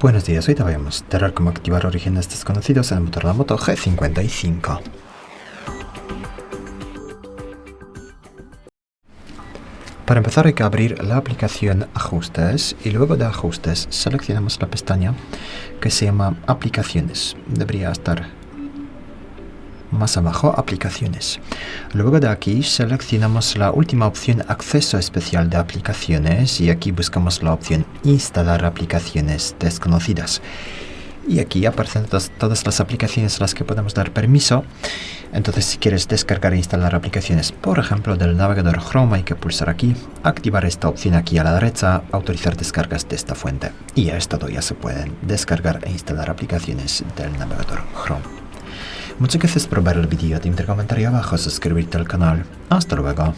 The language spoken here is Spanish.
Buenos días, hoy te voy a mostrar cómo activar orígenes desconocidos en el motor de la Moto G55. Para empezar hay que abrir la aplicación Ajustes y luego de Ajustes seleccionamos la pestaña que se llama Aplicaciones. Debería estar más abajo, Aplicaciones. Luego de aquí seleccionamos la última opción Acceso especial de aplicaciones y aquí buscamos la opción Instalar aplicaciones desconocidas. Y aquí aparecen todas las aplicaciones a las que podemos dar permiso. Entonces, si quieres descargar e instalar aplicaciones, por ejemplo, del navegador Chrome, hay que pulsar aquí, activar esta opción aquí a la derecha, autorizar descargas de esta fuente. Y ya es todo, ya se pueden descargar e instalar aplicaciones del navegador Chrome. Muchas gracias por ver el vídeo, te invito a comentar abajo, suscribirte al canal. Hasta luego.